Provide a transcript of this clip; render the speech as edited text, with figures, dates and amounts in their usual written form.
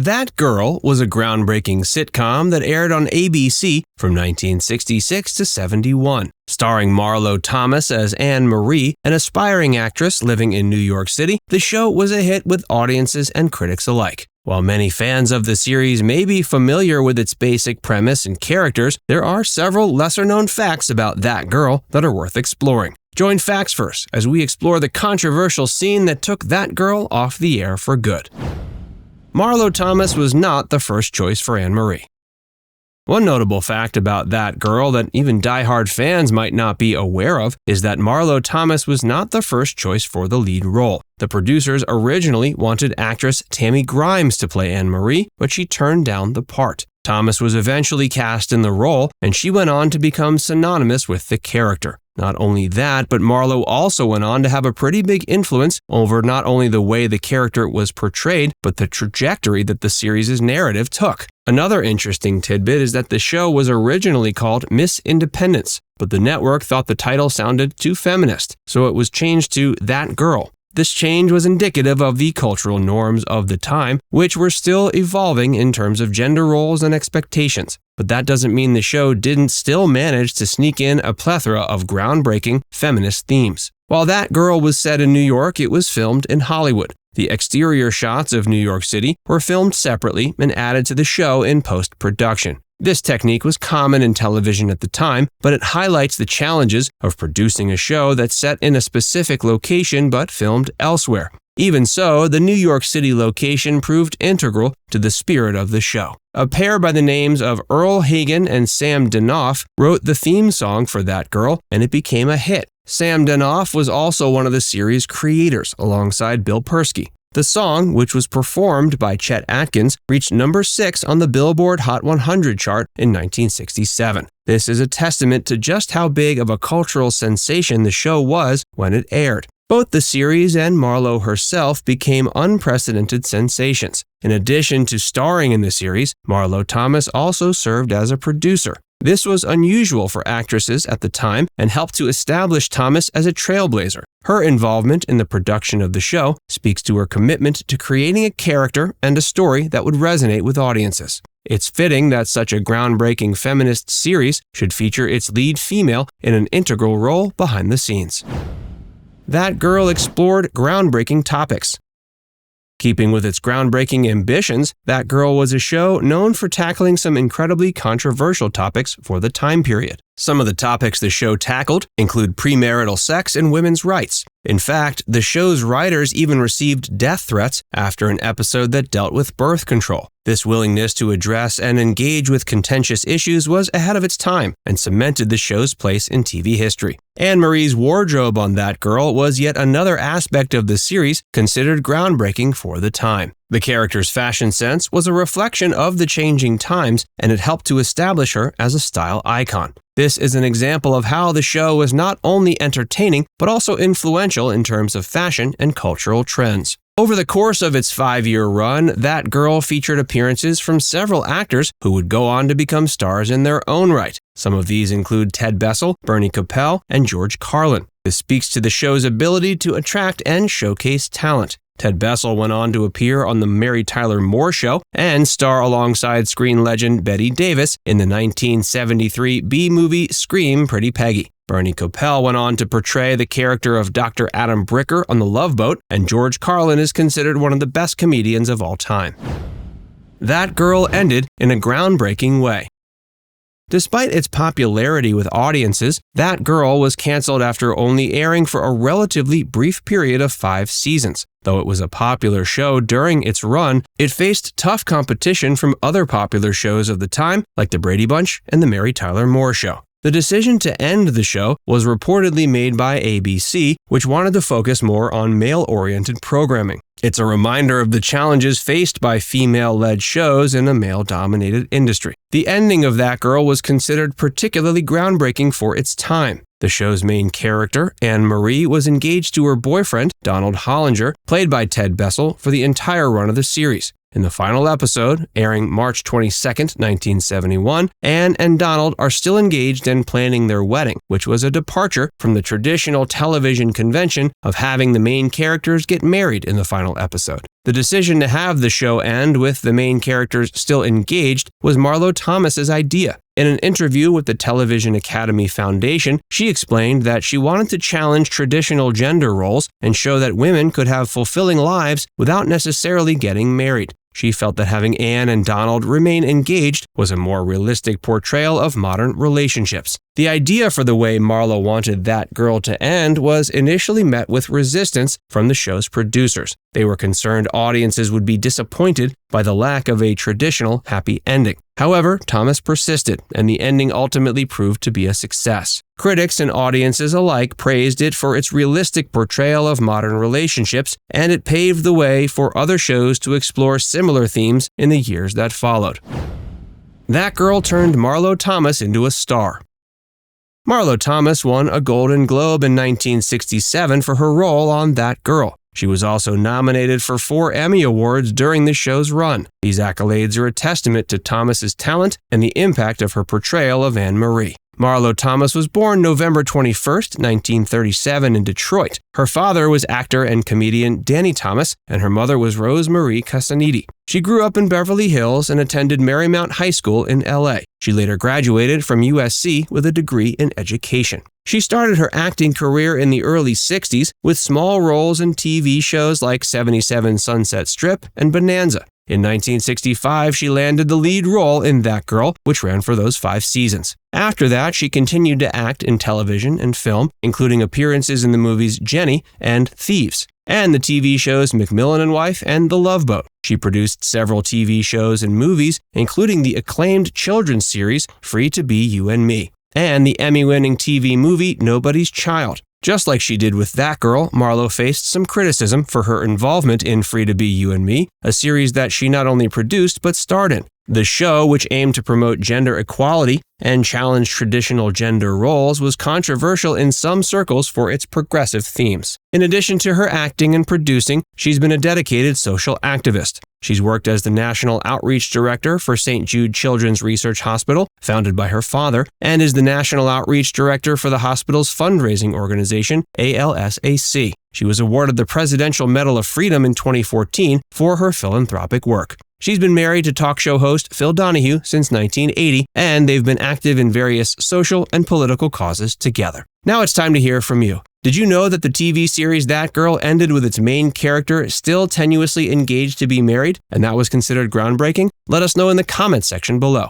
That Girl was a groundbreaking sitcom that aired on ABC from 1966 to 71. Starring Marlo Thomas as Anne Marie, an aspiring actress living in New York City, the show was a hit with audiences and critics alike. While many fans of the series may be familiar with its basic premise and characters, there are several lesser-known facts about That Girl that are worth exploring. Join Facts First as we explore the controversial scene that took That Girl off the air for good. Marlo Thomas was not the first choice for Anne Marie. One notable fact about That Girl that even die-hard fans might not be aware of is that Marlo Thomas was not the first choice for the lead role. The producers originally wanted actress Tammy Grimes to play Anne Marie, but she turned down the part. Thomas was eventually cast in the role, and she went on to become synonymous with the character. Not only that, but Marlo also went on to have a pretty big influence over not only the way the character was portrayed, but the trajectory that the series' narrative took. Another interesting tidbit is that the show was originally called Miss Independence, but the network thought the title sounded too feminist, so it was changed to That Girl. This change was indicative of the cultural norms of the time, which were still evolving in terms of gender roles and expectations. But that doesn't mean the show didn't still manage to sneak in a plethora of groundbreaking feminist themes. While That Girl was set in New York, it was filmed in Hollywood. The exterior shots of New York City were filmed separately and added to the show in post-production. This technique was common in television at the time, but it highlights the challenges of producing a show that's set in a specific location but filmed elsewhere. Even so, the New York City location proved integral to the spirit of the show. A pair by the names of Earl Hagen and Sam Danoff wrote the theme song for That Girl, and it became a hit. Sam Danoff was also one of the series' creators, alongside Bill Persky. The song, which was performed by Chet Atkins, reached number 6 on the Billboard Hot 100 chart in 1967. This is a testament to just how big of a cultural sensation the show was when it aired. Both the series and Marlo herself became unprecedented sensations. In addition to starring in the series, Marlo Thomas also served as a producer. This was unusual for actresses at the time and helped to establish Thomas as a trailblazer. Her involvement in the production of the show speaks to her commitment to creating a character and a story that would resonate with audiences. It's fitting that such a groundbreaking feminist series should feature its lead female in an integral role behind the scenes. That Girl explored groundbreaking topics. Keeping with its groundbreaking ambitions, That Girl was a show known for tackling some incredibly controversial topics for the time period. Some of the topics the show tackled include premarital sex and women's rights. In fact, the show's writers even received death threats after an episode that dealt with birth control. This willingness to address and engage with contentious issues was ahead of its time and cemented the show's place in TV history. Anne Marie's wardrobe on That Girl was yet another aspect of the series considered groundbreaking for the time. The character's fashion sense was a reflection of the changing times, and it helped to establish her as a style icon. This is an example of how the show was not only entertaining, but also influential in terms of fashion and cultural trends. Over the course of its 5-year run, That Girl featured appearances from several actors who would go on to become stars in their own right. Some of these include Ted Bessel, Bernie Kopell, and George Carlin. This speaks to the show's ability to attract and showcase talent. Ted Bessel went on to appear on The Mary Tyler Moore Show and star alongside screen legend Bette Davis in the 1973 B-movie Scream Pretty Peggy. Bernie Kopell went on to portray the character of Dr. Adam Bricker on The Love Boat, and George Carlin is considered one of the best comedians of all time. That Girl ended in a groundbreaking way. Despite its popularity with audiences, That Girl was canceled after only airing for a relatively brief period of 5 seasons. Though it was a popular show during its run, it faced tough competition from other popular shows of the time, like The Brady Bunch and The Mary Tyler Moore Show. The decision to end the show was reportedly made by ABC, which wanted to focus more on male-oriented programming. It's a reminder of the challenges faced by female-led shows in a male-dominated industry. The ending of That Girl was considered particularly groundbreaking for its time. The show's main character, Anne Marie, was engaged to her boyfriend, Donald Hollinger, played by Ted Bessel, for the entire run of the series. In the final episode, airing March 22, 1971, Anne and Donald are still engaged and planning their wedding, which was a departure from the traditional television convention of having the main characters get married in the final episode. The decision to have the show end with the main characters still engaged was Marlo Thomas's idea. In an interview with the Television Academy Foundation, she explained that she wanted to challenge traditional gender roles and show that women could have fulfilling lives without necessarily getting married. She felt that having Anne and Donald remain engaged was a more realistic portrayal of modern relationships. The idea for the way Marlo wanted That Girl to end was initially met with resistance from the show's producers. They were concerned audiences would be disappointed by the lack of a traditional happy ending. However, Thomas persisted, and the ending ultimately proved to be a success. Critics and audiences alike praised it for its realistic portrayal of modern relationships, and it paved the way for other shows to explore similar themes in the years that followed. That Girl turned Marlo Thomas into a star. Marlo Thomas won a Golden Globe in 1967 for her role on That Girl. She was also nominated for 4 Emmy Awards during the show's run. These accolades are a testament to Thomas's talent and the impact of her portrayal of Anne Marie. Marlo Thomas was born November 21, 1937 in Detroit. Her father was actor and comedian Danny Thomas, and her mother was Rose Marie Casanidi. She grew up in Beverly Hills and attended Marymount High School in LA. She later graduated from USC with a degree in education. She started her acting career in the early 60s with small roles in TV shows like 77 Sunset Strip and Bonanza. In 1965, she landed the lead role in That Girl, which ran for those 5 seasons. After that, she continued to act in television and film, including appearances in the movies Jenny and Thieves, and the TV shows McMillan and Wife and The Love Boat. She produced several TV shows and movies, including the acclaimed children's series Free to Be You and Me, and the Emmy-winning TV movie Nobody's Child. Just like she did with That Girl, Marlo faced some criticism for her involvement in Free to Be You and Me, a series that she not only produced but starred in. The show, which aimed to promote gender equality and challenge traditional gender roles, was controversial in some circles for its progressive themes. In addition to her acting and producing, she's been a dedicated social activist. She's worked as the National Outreach Director for St. Jude Children's Research Hospital, founded by her father, and is the National Outreach Director for the hospital's fundraising organization, ALSAC. She was awarded the Presidential Medal of Freedom in 2014 for her philanthropic work. She's been married to talk show host Phil Donahue since 1980, and they've been active in various social and political causes together. Now it's time to hear from you. Did you know that the TV series That Girl ended with its main character still tenuously engaged to be married, and that was considered groundbreaking? Let us know in the comments section below.